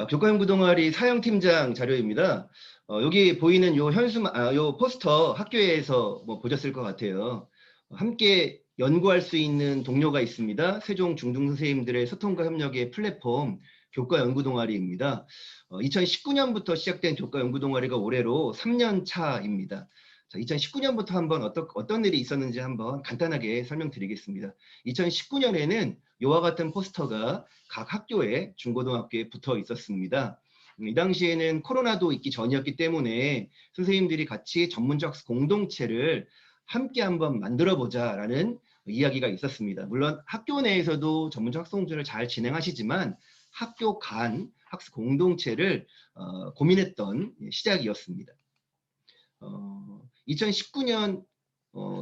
교과연구 동아리 사형팀장 자료입니다. 여기 보이는 요 포스터 학교에서 뭐 보셨을 것 같아요. 함께 연구할 수 있는 동료가 있습니다. 세종 중등 선생님들의 소통과 협력의 플랫폼 교과연구 동아리입니다. 2019년부터 시작된 교과연구 동아리가 올해로 3년 차입니다. 자, 2019년부터 한번 어떤 일이 있었는지 한번 간단하게 설명드리겠습니다. 2019년에는 이와 같은 포스터가 각 학교에 중고등학교에 붙어 있었습니다. 이 당시에는 코로나도 있기 전이었기 때문에 선생님들이 같이 전문적 학습 공동체를 함께 한번 만들어보자라는 이야기가 있었습니다. 물론 학교 내에서도 전문적 학습 공동체를 잘 진행하시지만 학교 간 학습 공동체를 고민했던 시작이었습니다. 2019년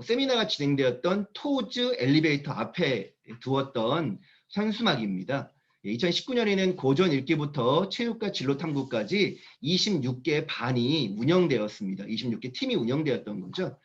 세미나가 진행되었던 토즈 엘리베이터 앞에 두었던 현수막입니다. 2019년에는 고전 읽기부터 체육과 진로 탐구까지 26개 반이 운영되었습니다. 26개 팀이 운영되었던 거죠.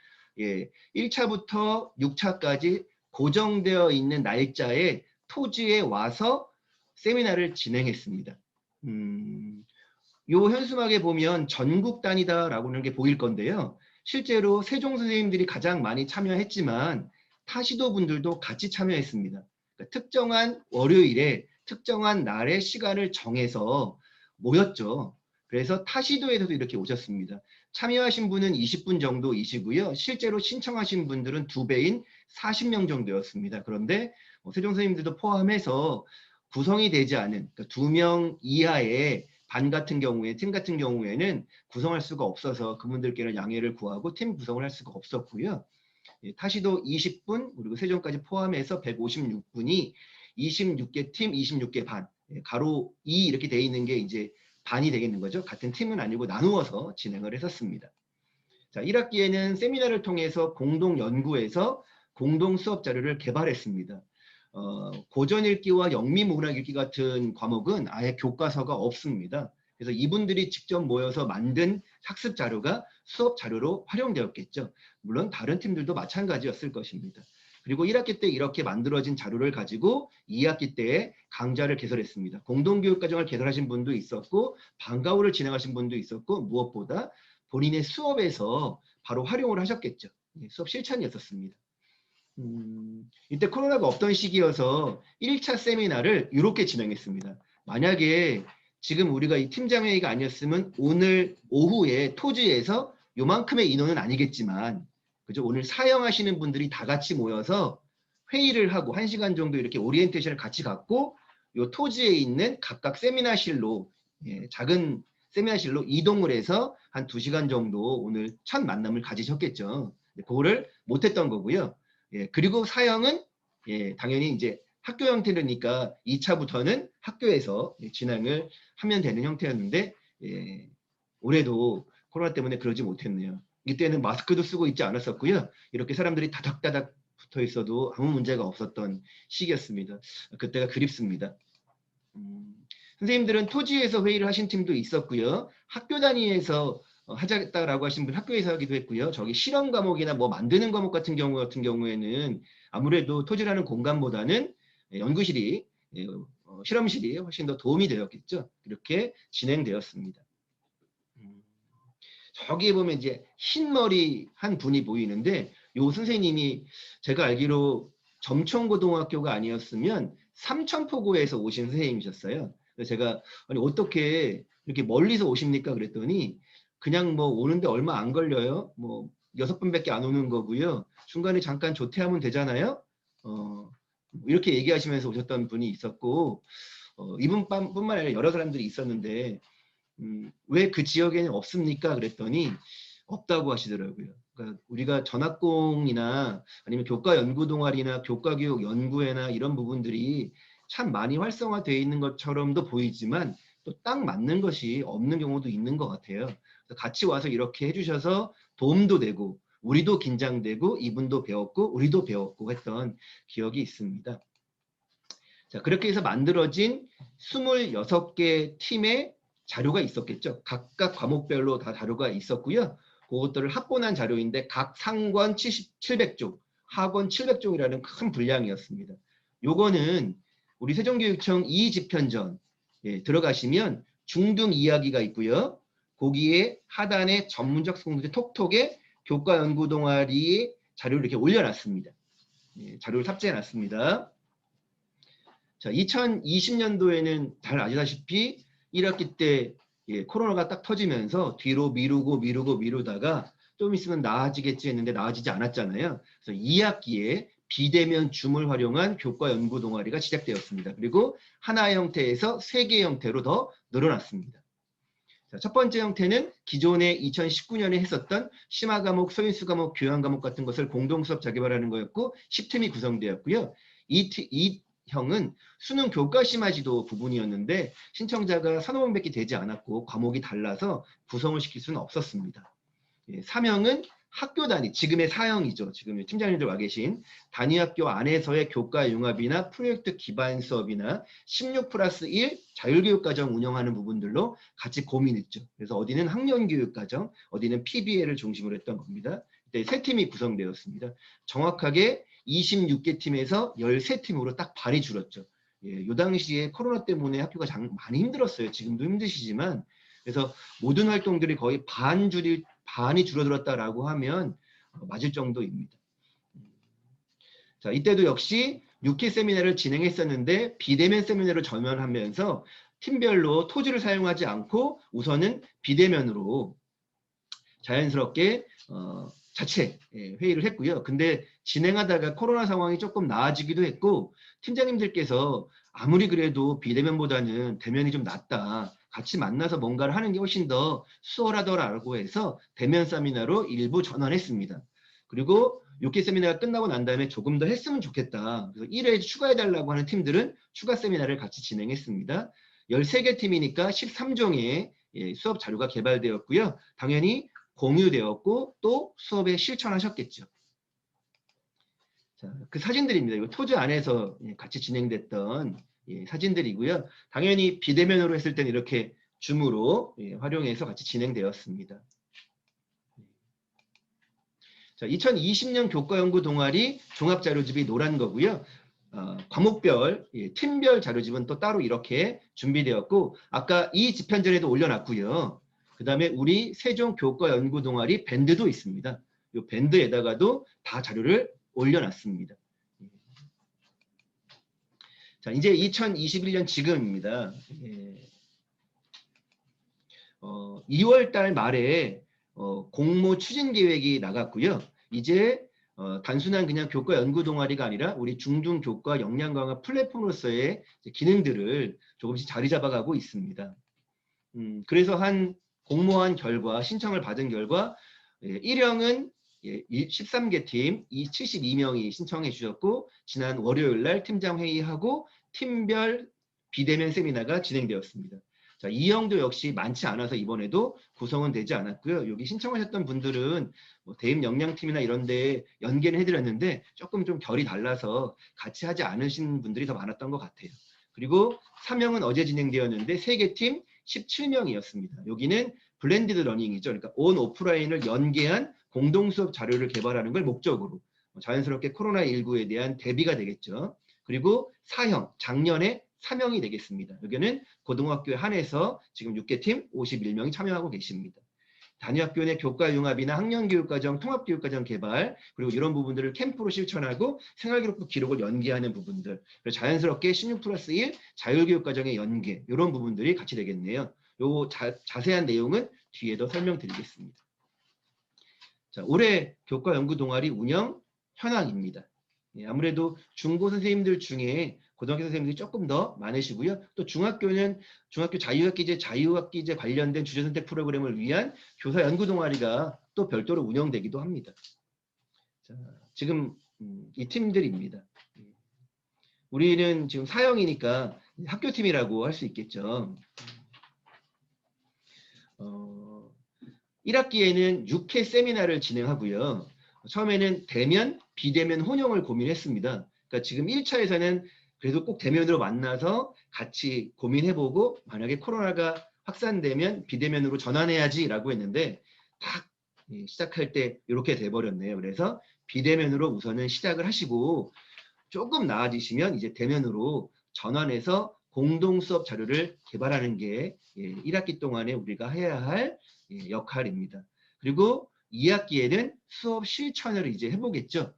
1차부터 6차까지 고정되어 있는 날짜에 토지에 와서 세미나를 진행했습니다. 이 현수막에 보면 전국 단위다라고 하는 게 보일 건데요. 실제로 세종 선생님들이 가장 많이 참여했지만 타시도 분들도 같이 참여했습니다. 그러니까 특정한 월요일에 특정한 날의 시간을 정해서 모였죠. 그래서 타시도에서도 이렇게 오셨습니다. 참여하신 분은 20분 정도이시고요. 실제로 신청하신 분들은 2배인 40명 정도였습니다. 그런데 세종 선생님들도 포함해서 구성이 되지 않은 그러니까 2명 이하의 반 같은 경우에 팀 같은 경우에는 구성할 수가 없어서 그분들께는 양해를 구하고 팀 구성을 할 수가 없었고요. 타시도 20분 그리고 세종까지 포함해서 156분이 26개 팀 26개 반 가로 2 이렇게 돼 있는 게 이제 반이 되겠는 거죠. 같은 팀은 아니고 나누어서 진행을 했었습니다. 자, 1학기에는 세미나를 통해서 공동 연구에서 공동 수업 자료를 개발했습니다. 고전 읽기와 영미문학 읽기 같은 과목은 아예 교과서가 없습니다. 그래서 이분들이 직접 모여서 만든 학습 자료가 수업 자료로 활용되었겠죠. 물론 다른 팀들도 마찬가지였을 것입니다. 그리고 1학기 때 이렇게 만들어진 자료를 가지고 2학기 때에 강좌를 개설했습니다. 공동교육과정을 개설하신 분도 있었고 방과후를 진행하신 분도 있었고 무엇보다 본인의 수업에서 바로 활용을 하셨겠죠. 수업 실천이었습니다. 이때 코로나가 없던 시기여서 1차 세미나를 이렇게 진행했습니다. 만약에 지금 우리가 이 팀장회의가 아니었으면 오늘 오후에 토지에서 요만큼의 인원은 아니겠지만 그죠? 오늘 사용하시는 분들이 다 같이 모여서 회의를 하고 1시간 정도 이렇게 오리엔테이션을 같이 갖고 요 토지에 있는 각각 세미나실로 작은 세미나실로 이동을 해서 한 2시간 정도 오늘 첫 만남을 가지셨겠죠. 그거를 못했던 거고요. 그리고 사형은 당연히 이제 학교 형태니까 2차부터는 학교에서 진행을 하면 되는 형태였는데 올해도 코로나 때문에 그러지 못했네요. 이때는 마스크도 쓰고 있지 않았었고요. 이렇게 사람들이 다닥다닥 붙어 있어도 아무 문제가 없었던 시기였습니다. 그때가 그립습니다. 선생님들은 토지에서 회의를 하신 팀도 있었고요. 학교 단위에서 하자겠다라고 하신 분 학교에서 하기도 했고요. 저기 실험 과목이나 뭐 만드는 과목 같은 경우에는 아무래도 토지라는 공간보다는 연구실이 실험실이 훨씬 더 도움이 되었겠죠. 이렇게 진행되었습니다. 저기에 보면 이제 흰머리 한 분이 보이는데 요 선생님이 제가 알기로 점촌고등학교가 아니었으면 삼천포고에서 오신 선생님이셨어요. 그래서 제가 아니 어떻게 이렇게 멀리서 오십니까 그랬더니 그냥 뭐 오는데 얼마 안 걸려요. 뭐 6번밖에 안 오는 거고요. 중간에 잠깐 조퇴하면 되잖아요. 이렇게 얘기하시면서 오셨던 분이 있었고 이분뿐만 아니라 여러 사람들이 있었는데 왜 그 지역에는 없습니까? 그랬더니 없다고 하시더라고요. 그러니까 우리가 전학공이나 아니면 교과연구동아리나 교과교육연구회나 이런 부분들이 참 많이 활성화되어 있는 것처럼도 보이지만 또 딱 맞는 것이 없는 경우도 있는 것 같아요. 그래서 같이 와서 이렇게 해주셔서 도움도 되고 우리도 긴장되고 이분도 배웠고 우리도 배웠고 했던 기억이 있습니다. 자, 그렇게 해서 만들어진 26개 팀의 자료가 있었겠죠. 각각 과목별로 다 자료가 있었고요. 그것들을 합본한 자료인데 각 상권 700쪽, 하권 700쪽이라는 큰 분량이었습니다. 요거는 우리 세종교육청 2집현전 들어가시면 중등 이야기가 있고요. 거기에 하단에 전문적 공동체 톡톡에 교과 연구 동아리 자료를 이렇게 올려놨습니다. 예, 자료를 탑재해놨습니다. 자, 2020년도에는 잘 아시다시피 1학기 때 예, 코로나가 딱 터지면서 뒤로 미루다가 좀 있으면 나아지겠지 했는데 나아지지 않았잖아요. 그래서 2학기에 비대면 줌을 활용한 교과 연구 동아리가 시작되었습니다. 그리고 하나의 형태에서 3개의 형태로 더 늘어났습니다. 자, 첫 번째 형태는 기존에 2019년에 했었던 심화 과목, 소인수 과목, 교양 과목 같은 것을 공동 수업 자기발하는 거였고 10팀이 구성되었고요. 이 형은 수능 교과 심화지도 부분이었는데 신청자가 3,500개 되지 않았고 과목이 달라서 구성을 시킬 수는 없었습니다. 예, 3형은 학교 단위, 지금의 4형이죠. 지금 팀장님들 와 계신 단위학교 안에서의 교과 융합이나 프로젝트 기반 수업이나 16+1 자율교육과정 운영하는 부분들로 같이 고민했죠. 그래서 어디는 학년교육과정, 어디는 PBL을 중심으로 했던 겁니다. 이때 3팀이 구성되었습니다. 정확하게 26개 팀에서 13팀으로 딱 반이 줄었죠. 예, 요 당시에 코로나 때문에 학교가 많이 힘들었어요. 지금도 힘드시지만. 그래서 모든 활동들이 거의 반이 줄어들었다라고 하면 맞을 정도입니다. 자, 이때도 역시 6회 세미나를 진행했었는데 비대면 세미나로 전환하면서 팀별로 토지를 사용하지 않고 우선은 비대면으로 자연스럽게 자체 회의를 했고요. 근데 진행하다가 코로나 상황이 조금 나아지기도 했고 팀장님들께서 아무리 그래도 비대면보다는 대면이 좀 낫다. 같이 만나서 뭔가를 하는 게 훨씬 더 수월하더라고 해서 대면 세미나로 일부 전환했습니다. 그리고 6개 세미나가 끝나고 난 다음에 조금 더 했으면 좋겠다. 그래서 1회 추가해달라고 하는 팀들은 추가 세미나를 같이 진행했습니다. 13개 팀이니까 13종의 수업 자료가 개발되었고요. 당연히 공유되었고 또 수업에 실천하셨겠죠. 자, 그 사진들입니다. 이거 토지 안에서 같이 진행됐던 사진들이고요. 당연히 비대면으로 했을 때는 이렇게 줌으로 활용해서 같이 진행되었습니다. 자, 2020년 교과연구 동아리 종합자료집이 노란 거고요. 과목별, 팀별 자료집은 또 따로 이렇게 준비되었고 아까 이 집현전에도 올려놨고요. 그 다음에 우리 세종 교과연구 동아리 밴드도 있습니다. 이 밴드에다가도 다 자료를 올려놨습니다. 자, 이제 2021년 지금입니다. 2월 달 말에 공모 추진 계획이 나갔고요. 이제 단순한 그냥 교과 연구 동아리가 아니라 우리 중등 교과 역량 강화 플랫폼으로서의 기능들을 조금씩 자리 잡아가고 있습니다. 그래서 공모한 결과, 신청을 받은 결과 1형은 13개 팀, 72명이 신청해 주셨고 지난 월요일 날 팀장 회의하고 팀별 비대면 세미나가 진행되었습니다. 자, 2형도 역시 많지 않아서 이번에도 구성은 되지 않았고요. 여기 신청하셨던 분들은 뭐 대입 역량팀이나 이런 데 연계는 해드렸는데 조금 좀 결이 달라서 같이 하지 않으신 분들이 더 많았던 것 같아요. 그리고 3형은 어제 진행되었는데 3개 팀 17명이었습니다. 여기는 블렌디드 러닝이죠. 그러니까 온 오프라인을 연계한 공동수업 자료를 개발하는 걸 목적으로 자연스럽게 코로나19에 대한 대비가 되겠죠. 그리고 4형, 작년에 3형이 되겠습니다. 여기는 고등학교에 한해서 지금 6개 팀 51명이 참여하고 계십니다. 단위학교 내 교과 융합이나 학년교육과정, 통합교육과정 개발 그리고 이런 부분들을 캠프로 실천하고 생활기록부 기록을 연계하는 부분들 그리고 자연스럽게 16+1 자율교육과정의 연계 이런 부분들이 같이 되겠네요. 요 자세한 내용은 뒤에도 설명드리겠습니다. 자, 올해 교과 연구 동아리 운영 현황입니다. 아무래도 중고 선생님들 중에 고등학교 선생님들이 조금 더 많으시고요. 또 중학교는 중학교 자유학기제 관련된 주제선택 프로그램을 위한 교사 연구 동아리가 또 별도로 운영되기도 합니다. 자, 지금 이 팀들입니다. 우리는 지금 4형이니까 학교팀이라고 할 수 있겠죠. 1학기에는 6회 세미나를 진행하고요. 처음에는 대면, 비대면 혼용을 고민했습니다. 그러니까 지금 1차에서는 그래도 꼭 대면으로 만나서 같이 고민해보고 만약에 코로나가 확산되면 비대면으로 전환해야지라고 했는데 딱 시작할 때 이렇게 돼버렸네요. 그래서 비대면으로 우선은 시작을 하시고 조금 나아지시면 이제 대면으로 전환해서 공동 수업 자료를 개발하는 게 1학기 동안에 우리가 해야 할 역할입니다. 그리고 2학기에는 수업 실천을 이제 해보겠죠.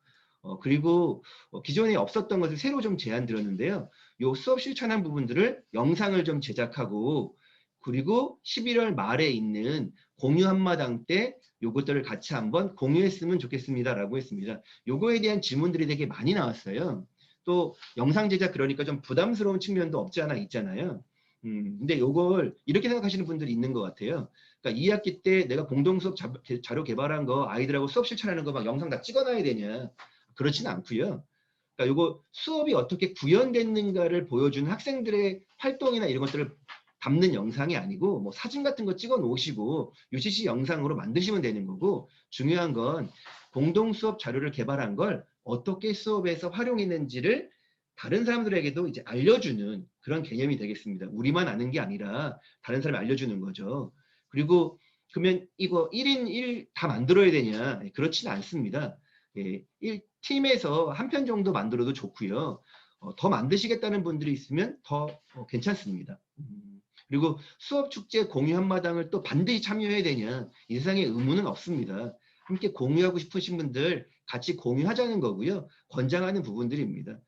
그리고 기존에 없었던 것을 새로 좀 제안 드렸는데요. 요 수업 실천한 부분들을 영상을 좀 제작하고 그리고 11월 말에 있는 공유 한마당 때 요것들을 같이 한번 공유했으면 좋겠습니다라고 했습니다. 요거에 대한 질문들이 되게 많이 나왔어요. 또 영상 제작 그러니까 좀 부담스러운 측면도 없지 않아 있잖아요. 근데 요걸 이렇게 생각하시는 분들이 있는 것 같아요. 그러니까 2학기 때 내가 공동 수업 자료 개발한 거 아이들하고 수업 실천하는 거 막 영상 다 찍어놔야 되냐? 그렇지는 않고요. 그러니까 요거 수업이 어떻게 구현됐는가를 보여주는 학생들의 활동이나 이런 것들을 담는 영상이 아니고 뭐 사진 같은 거 찍어 놓으시고 UCC 영상으로 만드시면 되는 거고 중요한 건 공동 수업 자료를 개발한 걸 어떻게 수업에서 활용했는지를 다른 사람들에게도 이제 알려주는 그런 개념이 되겠습니다. 우리만 아는 게 아니라 다른 사람이 알려주는 거죠. 그리고 그러면 이거 1인 1 다 만들어야 되냐? 그렇지는 않습니다. 예, 1팀에서 한 편 정도 만들어도 좋고요. 더 만드시겠다는 분들이 있으면 더 괜찮습니다. 그리고 수업 축제 공유 한마당을 또 반드시 참여해야 되냐? 이 세상에 의무는 없습니다. 함께 공유하고 싶으신 분들 같이 공유하자는 거고요. 권장하는 부분들입니다.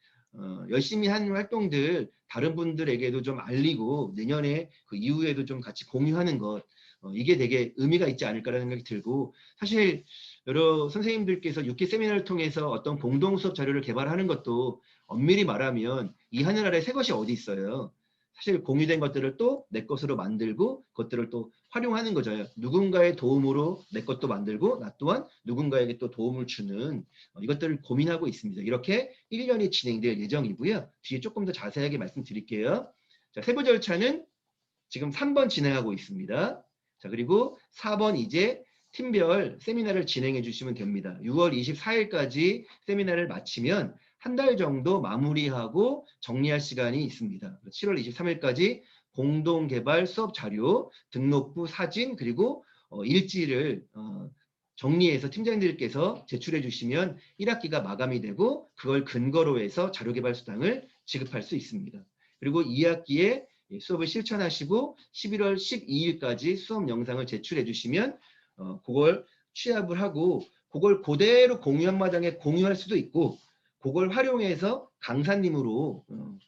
열심히 한 활동들 다른 분들에게도 좀 알리고 내년에 그 이후에도 좀 같이 공유하는 것 이게 되게 의미가 있지 않을까라는 생각이 들고 사실 여러 선생님들께서 6기 세미나를 통해서 어떤 공동 수업 자료를 개발하는 것도 엄밀히 말하면 이 하늘 아래 새 것이 어디 있어요. 사실 공유된 것들을 또 내 것으로 만들고 그것들을 또 활용하는 거죠. 누군가의 도움으로 내 것도 만들고 나 또한 누군가에게 또 도움을 주는 이것들을 고민하고 있습니다. 이렇게 1년이 진행될 예정이고요. 뒤에 조금 더 자세하게 말씀드릴게요. 자, 세부 절차는 지금 3번 진행하고 있습니다. 자, 그리고 4번 이제 팀별 세미나를 진행해 주시면 됩니다. 6월 24일까지 세미나를 마치면 한 달 정도 마무리하고 정리할 시간이 있습니다. 7월 23일까지 공동개발 수업 자료, 등록부 사진, 그리고 일지를 정리해서 팀장님들께서 제출해 주시면 1학기가 마감이 되고 그걸 근거로 해서 자료개발 수당을 지급할 수 있습니다. 그리고 2학기에 수업을 실천하시고 11월 12일까지 수업 영상을 제출해 주시면 그걸 취합을 하고 그걸 그대로 공유 한마당에 공유할 수도 있고 그걸 활용해서 강사님으로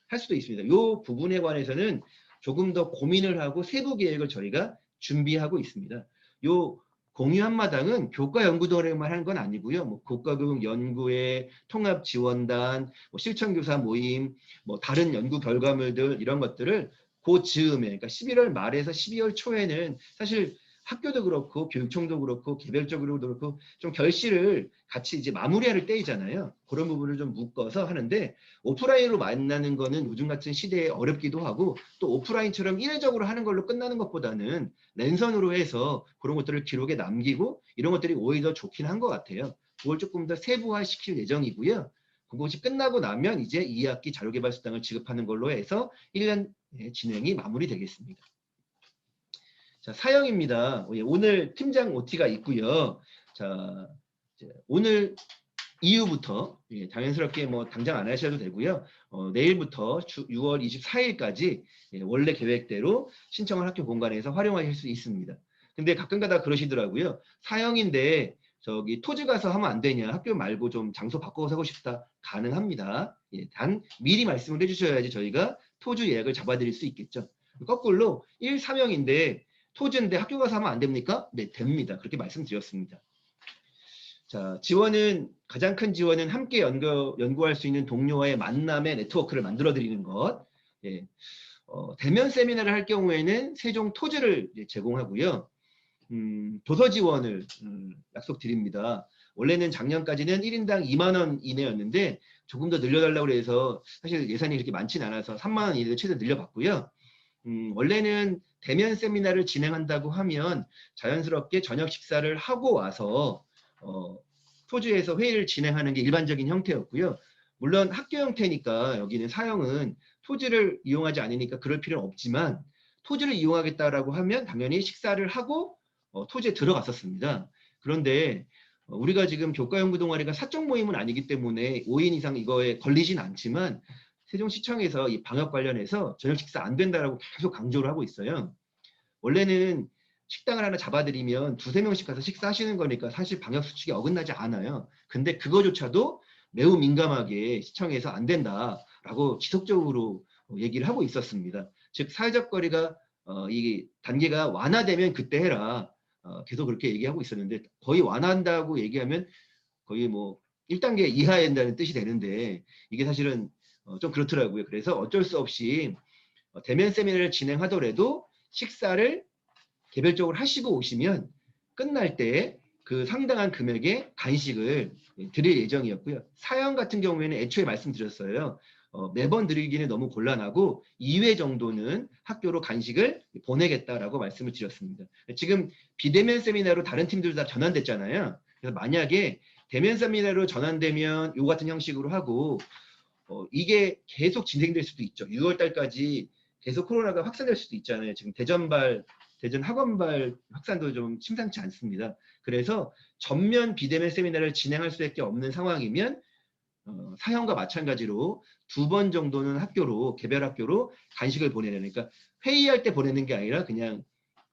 할 수도 있습니다. 이 부분에 관해서는 조금 더 고민을 하고 세부 계획을 저희가 준비하고 있습니다. 요 공유 한마당은 교과 연구동아리만 하는 건 아니고요. 뭐 교과교육 연구회, 통합 지원단, 뭐 실천교사 모임, 뭐 다른 연구 결과물들 이런 것들을 그 즈음에 그러니까 11월 말에서 12월 초에는 사실 학교도 그렇고 교육청도 그렇고 개별적으로도 그렇고 좀 결실을 같이 이제 마무리할 때이잖아요. 그런 부분을 좀 묶어서 하는데 오프라인으로 만나는 거는 요즘 같은 시대에 어렵기도 하고 또 오프라인처럼 이례적으로 하는 걸로 끝나는 것보다는 랜선으로 해서 그런 것들을 기록에 남기고 이런 것들이 오히려 좋긴 한 것 같아요. 그걸 조금 더 세부화 시킬 예정이고요. 그것이 끝나고 나면 이제 2학기 자료개발 수당을 지급하는 걸로 해서 1년 진행이 마무리되겠습니다. 자, 사형입니다. 오늘 팀장 OT가 있고요. 자, 오늘 이후부터 자연스럽게 뭐 당장 안 하셔도 되고요. 내일부터 6월 24일까지 원래 계획대로 신청을 학교 공간에서 활용하실 수 있습니다. 근데 가끔가다 그러시더라고요. 사형인데 저기 토지 가서 하면 안 되냐? 학교 말고 좀 장소 바꿔서 하고 싶다. 가능합니다. 단 미리 말씀을 해주셔야지 저희가 토지 예약을 잡아드릴 수 있겠죠. 거꾸로 1사명인데 토지인데 학교 가서 하면 안 됩니까? 네, 됩니다. 그렇게 말씀드렸습니다. 자, 지원은 가장 큰 지원은 함께 연구할 수 있는 동료와의 만남의 네트워크를 만들어 드리는 것. 예. 대면 세미나를 할 경우에는 세종 토지를 제공하고요. 도서 지원을 약속드립니다. 원래는 작년까지는 1인당 2만 원 이내였는데 조금 더 늘려달라고 해서 사실 예산이 그렇게 많지는 않아서 3만 원 이내로 최대 늘려봤고요. 원래는 대면 세미나를 진행한다고 하면 자연스럽게 저녁 식사를 하고 와서 토지에서 회의를 진행하는 게 일반적인 형태였고요. 물론 학교 형태니까 여기는 사형은 토지를 이용하지 않으니까 그럴 필요는 없지만 토지를 이용하겠다라고 하면 당연히 식사를 하고 토지에 들어갔었습니다. 그런데 우리가 지금 교과연구 동아리가 사적 모임은 아니기 때문에 5인 이상 이거에 걸리진 않지만 세종시청에서 이 방역 관련해서 저녁 식사 안 된다라고 계속 강조를 하고 있어요. 원래는 식당을 하나 잡아들이면 두세 명씩 가서 식사하시는 거니까 사실 방역 수칙에 어긋나지 않아요. 근데 그거조차도 매우 민감하게 시청에서 안 된다라고 지속적으로 얘기를 하고 있었습니다. 즉 사회적 거리가 이 단계가 완화되면 그때 해라. 계속 그렇게 얘기하고 있었는데 거의 완화한다고 얘기하면 거의 뭐 1단계 이하에 된다는 뜻이 되는데 이게 사실은 좀 그렇더라고요. 그래서 어쩔 수 없이 대면 세미나를 진행하더라도 식사를 개별적으로 하시고 오시면 끝날 때 그 상당한 금액의 간식을 드릴 예정이었고요. 사연 같은 경우에는 애초에 말씀드렸어요. 매번 드리기는 너무 곤란하고 2회 정도는 학교로 간식을 보내겠다라고 말씀을 드렸습니다. 지금 비대면 세미나로 다른 팀들 다 전환됐잖아요. 그래서 만약에 대면 세미나로 전환되면 이 같은 형식으로 하고 이게 계속 진행될 수도 있죠. 6월 달까지 계속 코로나가 확산될 수도 있잖아요. 지금 대전 학원발 확산도 좀 심상치 않습니다. 그래서 전면 비대면 세미나를 진행할 수밖에 없는 상황이면 사형과 마찬가지로 2번 정도는 학교로 개별 학교로 간식을 보내는 그러니까 회의할 때 보내는 게 아니라 그냥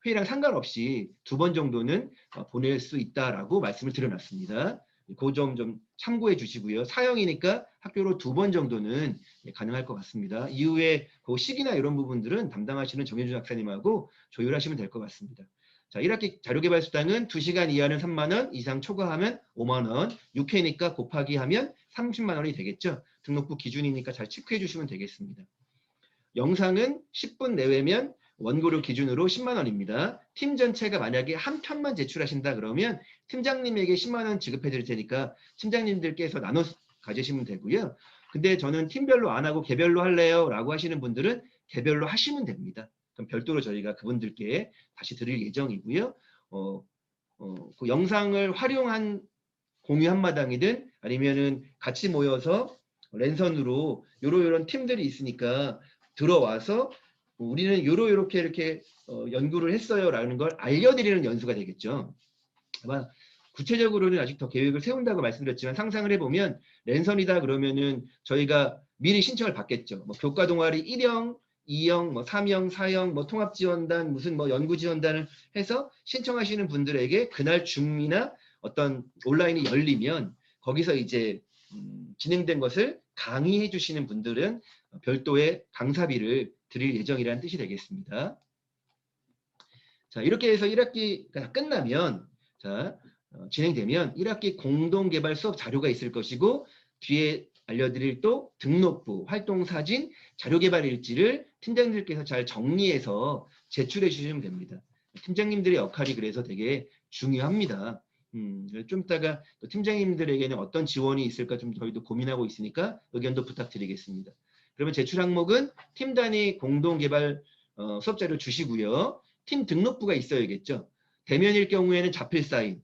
회의랑 상관없이 2번 정도는 보낼 수 있다라고 말씀을 드려놨습니다. 그 점 좀 참고해 주시고요. 사형이니까 학교로 2번 정도는 가능할 것 같습니다. 이후에 그 시기나 이런 부분들은 담당하시는 정현준 학사님하고 조율하시면 될 것 같습니다. 자, 1학기 자료개발수당은 2시간 이하는 3만 원, 이상 초과하면 5만 원, 6회니까 곱하기 하면 30만 원이 되겠죠. 등록부 기준이니까 잘 체크해 주시면 되겠습니다. 영상은 10분 내외면 원고료 기준으로 10만 원입니다. 팀 전체가 만약에 한 편만 제출하신다 그러면 팀장님에게 10만 원 지급해 드릴 테니까 팀장님들께서 나눠 가지시면 되고요. 근데 저는 팀별로 안 하고 개별로 할래요 라고 하시는 분들은 개별로 하시면 됩니다. 그럼 별도로 저희가 그분들께 다시 드릴 예정이고요. 그 영상을 활용한 공유 한마당이든 아니면은 같이 모여서 랜선으로 요런 팀들이 있으니까 들어와서 우리는 요렇게 이렇게 연구를 했어요라는 걸 알려드리는 연수가 되겠죠. 아마 구체적으로는 아직 더 계획을 세운다고 말씀드렸지만 상상을 해보면 랜선이다 그러면은 저희가 미리 신청을 받겠죠. 뭐 교과 동아리 1형, 2형, 뭐 3형, 4형, 뭐 통합지원단, 무슨 뭐 연구지원단을 해서 신청하시는 분들에게 그날 중이나 어떤 온라인이 열리면 거기서 이제 진행된 것을 강의해 주시는 분들은 별도의 강사비를 드릴 예정이라는 뜻이 되겠습니다. 자, 이렇게 해서 1학기가 끝나면 자, 진행되면 1학기 공동개발 수업 자료가 있을 것이고 뒤에 알려드릴 또 등록부, 활동사진, 자료개발 일지를 팀장님들께서 잘 정리해서 제출해 주시면 됩니다. 팀장님들의 역할이 그래서 되게 중요합니다. 좀 이따가 또 팀장님들에게는 어떤 지원이 있을까 좀 저희도 고민하고 있으니까 의견도 부탁드리겠습니다. 그러면 제출 항목은 팀 단위 공동개발 수업 자료 주시고요. 팀 등록부가 있어야겠죠. 대면일 경우에는 자필 사인,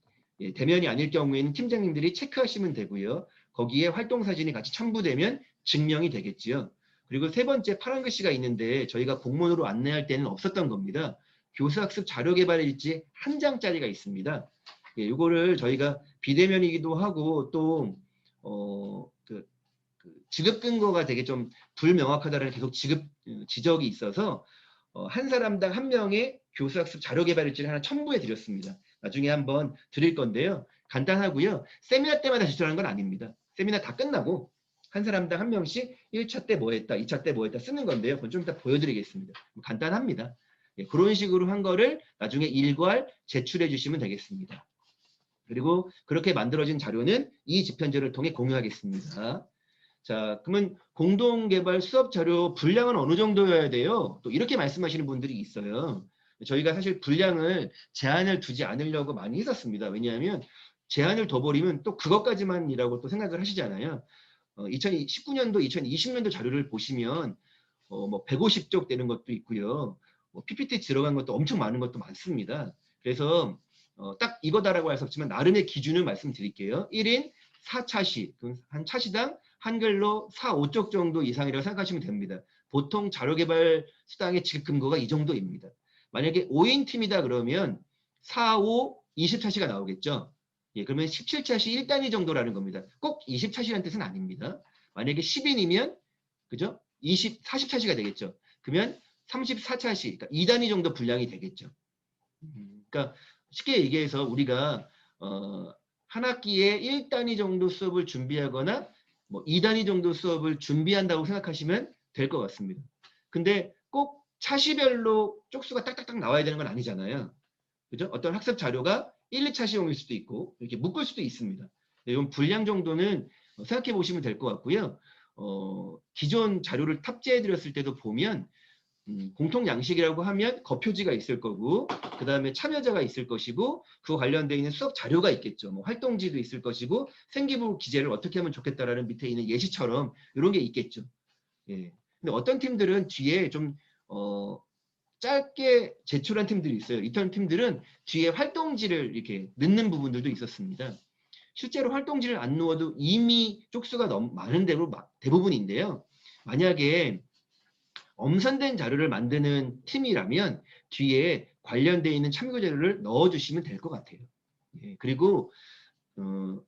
대면이 아닐 경우에는 팀장님들이 체크하시면 되고요. 거기에 활동사진이 같이 첨부되면 증명이 되겠지요. 그리고 세 번째 파란 글씨가 있는데 저희가 공문으로 안내할 때는 없었던 겁니다. 교수학습 자료개발 일지 한 장짜리가 있습니다. 이거를 저희가 비대면이기도 하고 또 지급 근거가 되게 좀 불명확하다는 계속 지적이 있어서 한 사람당 한 명의 교수학습 자료개발 일지를 하나 첨부해 드렸습니다. 나중에 한번 드릴 건데요. 간단하고요. 세미나 때마다 제출하는 건 아닙니다. 세미나 다 끝나고 한 사람당 한 명씩 1차 때 뭐 했다, 2차 때 뭐 했다 쓰는 건데요. 그건 좀 이따 보여드리겠습니다. 간단합니다. 그런 식으로 한 거를 나중에 일괄 제출해 주시면 되겠습니다. 그리고 그렇게 만들어진 자료는 이 집현전을 통해 공유하겠습니다. 자, 그러면 공동개발 수업 자료 분량은 어느 정도여야 돼요? 또 이렇게 말씀하시는 분들이 있어요. 저희가 사실 분량을 제한을 두지 않으려고 많이 했었습니다. 왜냐하면 제한을 둬버리면 또 그것까지만이라고 또 생각을 하시잖아요. 2019년도, 2020년도 자료를 보시면 뭐 150쪽 되는 것도 있고요. 뭐 PPT 들어간 것도 엄청 많은 것도 많습니다. 그래서 딱 이거다라고 할 수 없지만 나름의 기준을 말씀드릴게요. 1인 4차시, 한 차시당 한글로 4, 5쪽 정도 이상이라고 생각하시면 됩니다. 보통 자료개발 수당의 지급 근거가 이 정도입니다. 만약에 5인 팀이다 그러면 4, 5, 20차시가 나오겠죠. 예, 그러면 17차시 1단위 정도라는 겁니다. 꼭 20차시라는 뜻은 아닙니다. 만약에 10인이면 그죠? 44차시가 되겠죠. 그러면 34차시, 그러니까 2단위 정도 분량이 되겠죠. 그러니까 쉽게 얘기해서 우리가 한 학기에 1단위 정도 수업을 준비하거나 뭐 2단위 정도 수업을 준비한다고 생각하시면 될 것 같습니다. 근데 꼭 차시별로 쪽수가 딱딱딱 나와야 되는 건 아니잖아요. 그죠? 어떤 학습 자료가 1, 2차시용일 수도 있고 이렇게 묶을 수도 있습니다. 이런 분량 정도는 생각해 보시면 될 것 같고요. 기존 자료를 탑재해 드렸을 때도 보면 공통 양식이라고 하면 거표지가 있을 거고 그 다음에 참여자가 있을 것이고 그 관련되어 있는 수업 자료가 있겠죠. 뭐 활동지도 있을 것이고 생기부 기재를 어떻게 하면 좋겠다라는 밑에 있는 예시처럼 이런 게 있겠죠. 예. 근데 어떤 팀들은 뒤에 좀 짧게 제출한 팀들이 있어요. 이런 팀들은 뒤에 활동지를 이렇게 넣는 부분들도 있었습니다. 실제로 활동지를 안 넣어도 이미 쪽수가 너무 많은 대로 대부분인데요. 만약에 엄선된 자료를 만드는 팀이라면 뒤에 관련되어 있는 참고 자료를 넣어주시면 될 것 같아요. 예, 그리고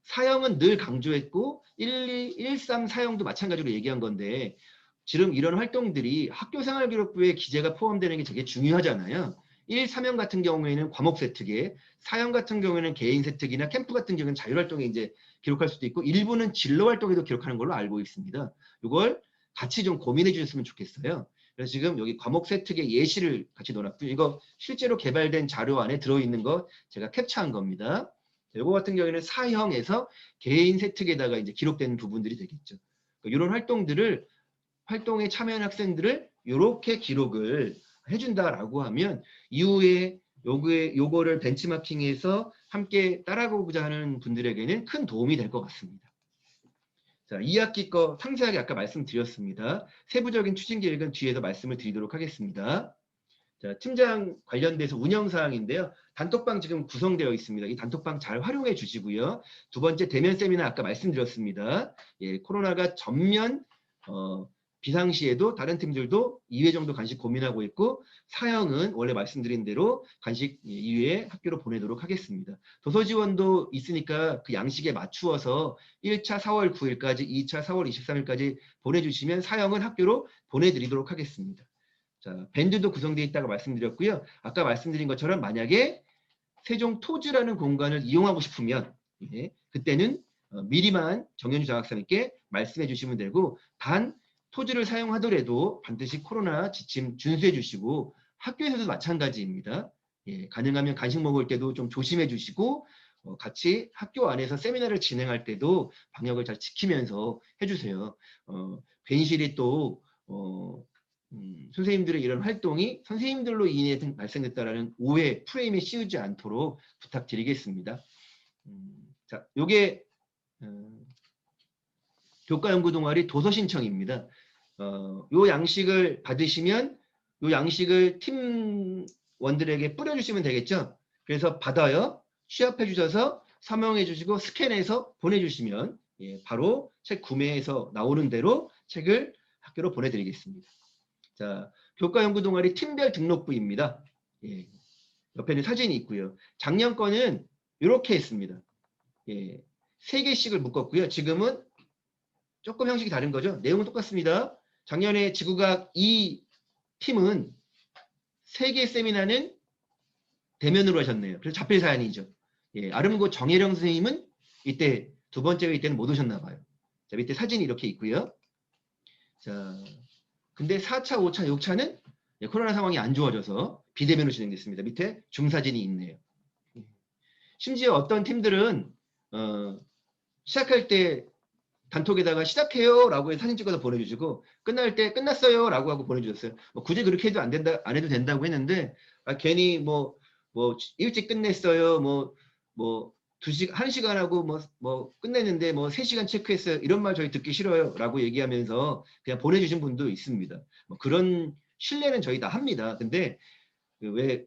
사형은 늘 강조했고 1, 2, 1, 3 사형도 마찬가지로 얘기한 건데 지금 이런 활동들이 학교생활기록부에 기재가 포함되는 게 되게 중요하잖아요. 1, 3형 같은 경우에는 과목 세특에, 4형 같은 경우에는 개인 세특이나 캠프 같은 경우는 자율활동에 이제 기록할 수도 있고 일부는 진로활동에도 기록하는 걸로 알고 있습니다. 이걸 같이 좀 고민해 주셨으면 좋겠어요. 그래서 지금 여기 과목 세특의 예시를 같이 넣어놨고요. 이거 실제로 개발된 자료 안에 들어있는 거 제가 캡처한 겁니다. 이거 같은 경우에는 사형에서 개인 세특에다가 이제 기록되는 부분들이 되겠죠. 이런 활동들을 활동에 참여한 학생들을 이렇게 기록을 해준다라고 하면 이후에 요거를 벤치마킹해서 함께 따라가보자 하는 분들에게는 큰 도움이 될 것 같습니다. 자, 2학기 거 상세하게 아까 말씀드렸습니다. 세부적인 추진 계획은 뒤에서 말씀을 드리도록 하겠습니다. 자, 팀장 관련돼서 운영사항인데요. 단톡방 지금 구성되어 있습니다. 이 단톡방 잘 활용해 주시고요. 두 번째 대면 세미나 아까 말씀드렸습니다. 예, 코로나가 전면 비상시에도 다른 팀들도 2회 정도 간식 고민하고 있고 사형은 원래 말씀드린 대로 간식 2회 학교로 보내도록 하겠습니다. 도서 지원도 있으니까 그 양식에 맞추어서 1차 4월 9일까지 2차 4월 23일까지 보내주시면 사형은 학교로 보내드리도록 하겠습니다. 자, 밴드도 구성되어 있다고 말씀드렸고요. 아까 말씀드린 것처럼 만약에 세종 토즈라는 공간을 이용하고 싶으면 예, 그때는 미리만 정현주 장학사님께 말씀해 주시면 되고 단 토지를 사용하더라도 반드시 코로나 지침 준수해 주시고 학교에서도 마찬가지입니다. 예, 가능하면 간식 먹을 때도 좀 조심해 주시고 같이 학교 안에서 세미나를 진행할 때도 방역을 잘 지키면서 해주세요. 괜시리 또 선생님들의 이런 활동이 선생님들로 인해 발생됐다라는 오해 프레임에 씌우지 않도록 부탁드리겠습니다. 자, 요게 교과연구 동아리 도서 신청입니다. 요 양식을 받으시면 요 양식을 팀원들에게 뿌려주시면 되겠죠. 그래서 받아요. 취합해 주셔서 서명해 주시고 스캔해서 보내주시면 예, 바로 책 구매해서 나오는 대로 책을 학교로 보내드리겠습니다. 자, 교과연구 동아리 팀별 등록부입니다. 예, 옆에는 사진이 있고요. 작년 거는 이렇게 했습니다. 예, 3개씩을 묶었고요. 지금은 조금 형식이 다른 거죠. 내용은 똑같습니다. 작년에 지구과학 2 팀은 3개 세미나는 대면으로 하셨네요. 그래서 자필 사연이죠. 예, 아름고 정혜령 선생님은 이때 두 번째 회의 때는 못 오셨나 봐요. 자, 밑에 사진이 이렇게 있고요. 자, 근데 4차, 5차, 6차는 코로나 상황이 안 좋아져서 비대면으로 진행됐습니다. 밑에 줌 사진이 있네요. 심지어 어떤 팀들은 시작할 때 단톡에다가 시작해요 라고 해서 사진 찍어서 보내주시고 끝날 때 끝났어요 라고 하고 보내주셨어요. 뭐 굳이 그렇게 해도 안 된다, 안 해도 된다고 했는데 괜히 뭐 일찍 끝냈어요 뭐 1시간 하고 뭐 끝냈는데 뭐 3시간 체크했어요 이런 말 저희 듣기 싫어요 라고 얘기하면서 그냥 보내주신 분도 있습니다. 뭐 그런 신뢰는 저희 다 합니다. 근데 왜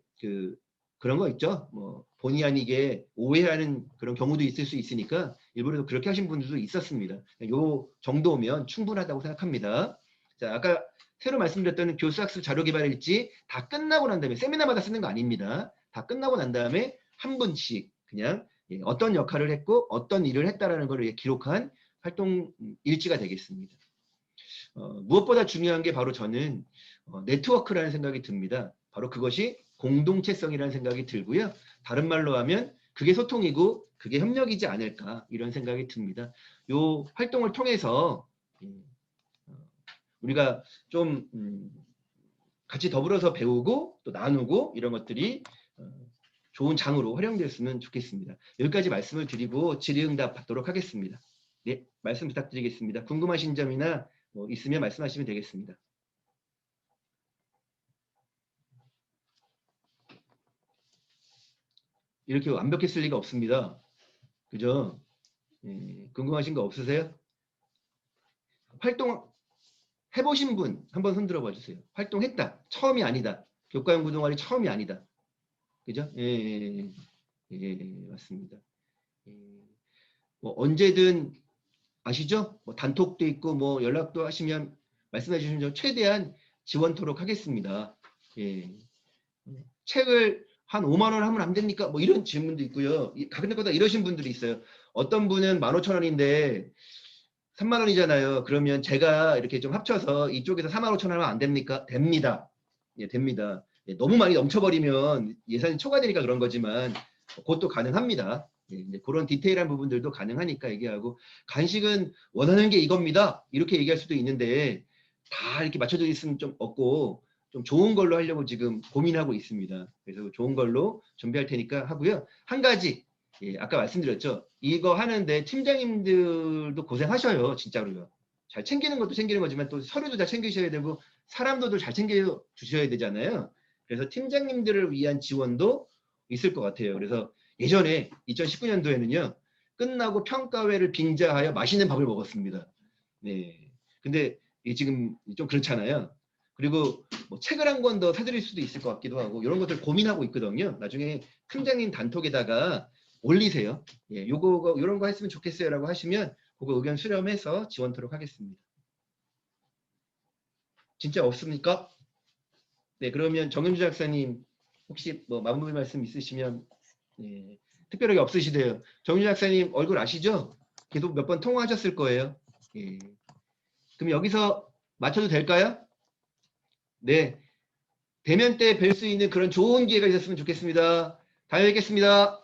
그런 거 있죠. 뭐 본의 아니게 오해하는 그런 경우도 있을 수 있으니까 일부러 그렇게 하신 분들도 있었습니다. 요 정도면 충분하다고 생각합니다. 자, 아까 새로 말씀드렸던 교수학습 자료 개발 일지 다 끝나고 난 다음에 세미나마다 쓰는 거 아닙니다. 다 끝나고 난 다음에 한 분씩 그냥 어떤 역할을 했고 어떤 일을 했다라는 걸 기록한 활동 일지가 되겠습니다. 무엇보다 중요한 게 바로 저는 네트워크라는 생각이 듭니다. 바로 그것이 공동체성이라는 생각이 들고요. 다른 말로 하면 그게 소통이고 그게 협력이지 않을까 이런 생각이 듭니다. 요 활동을 통해서 우리가 좀 같이 더불어서 배우고 또 나누고 이런 것들이 좋은 장으로 활용되었으면 좋겠습니다. 여기까지 말씀을 드리고 질의응답 받도록 하겠습니다. 네, 말씀 부탁드리겠습니다. 궁금하신 점이나 뭐 있으면 말씀하시면 되겠습니다. 이렇게 완벽했을 리가 없습니다. 그죠? 궁금하신 거 없으세요? 활동 해보신 분 한번 손들어 봐 주세요. 활동했다. 처음이 아니다. 교과연구 동아리 처음이 아니다. 그죠? 맞습니다. 뭐 언제든 아시죠? 뭐 단톡도 있고 뭐 연락도 하시면 말씀해 주시면 최대한 지원토록 하겠습니다. 예. 책을 한 5만 원 하면 안 됩니까? 뭐 이런 질문도 있고요. 가끔가다 이러신 분들이 있어요. 어떤 분은 15,000원인데 3만 원이잖아요. 그러면 제가 이렇게 좀 합쳐서 이쪽에서 45,000원 하면 안 됩니까? 됩니다. 예, 됩니다. 예, 너무 많이 넘쳐버리면 예산이 초과되니까 그런 거지만 그것도 가능합니다. 예, 이제 그런 디테일한 부분들도 가능하니까 얘기하고 간식은 원하는 게 이겁니다. 이렇게 얘기할 수도 있는데 다 이렇게 맞춰져 있으면 좀 없고 좀 좋은 걸로 하려고 지금 고민하고 있습니다. 그래서 좋은 걸로 준비할 테니까 하고요. 한 가지 예, 아까 말씀드렸죠. 이거 하는데 팀장님들도 고생하셔요. 진짜로요. 잘 챙기는 것도 챙기는 거지만 또 서류도 잘 챙기셔야 되고 사람들도 잘 챙겨 주셔야 되잖아요. 그래서 팀장님들을 위한 지원도 있을 것 같아요. 그래서 예전에 2019년도에는요. 끝나고 평가회를 빙자하여 맛있는 밥을 먹었습니다. 네. 근데 지금 좀 그렇잖아요. 그리고 뭐 책을 한 권 더 사드릴 수도 있을 것 같기도 하고 이런 것들 고민하고 있거든요. 나중에 팀장님 단톡에다가 올리세요. 예, 요거 이런 거 했으면 좋겠어요라고 하시면 그거 의견 수렴해서 지원토록 하겠습니다. 진짜 없습니까? 네, 그러면 정윤주 작사님 혹시 뭐 마무리 말씀 있으시면 예, 특별하게 없으시대요. 정윤주 작사님 얼굴 아시죠? 계속 몇 번 통화하셨을 거예요. 예. 그럼 여기서 맞춰도 될까요? 네. 대면 때 뵐 수 있는 그런 좋은 기회가 있었으면 좋겠습니다. 다음에 뵙겠습니다.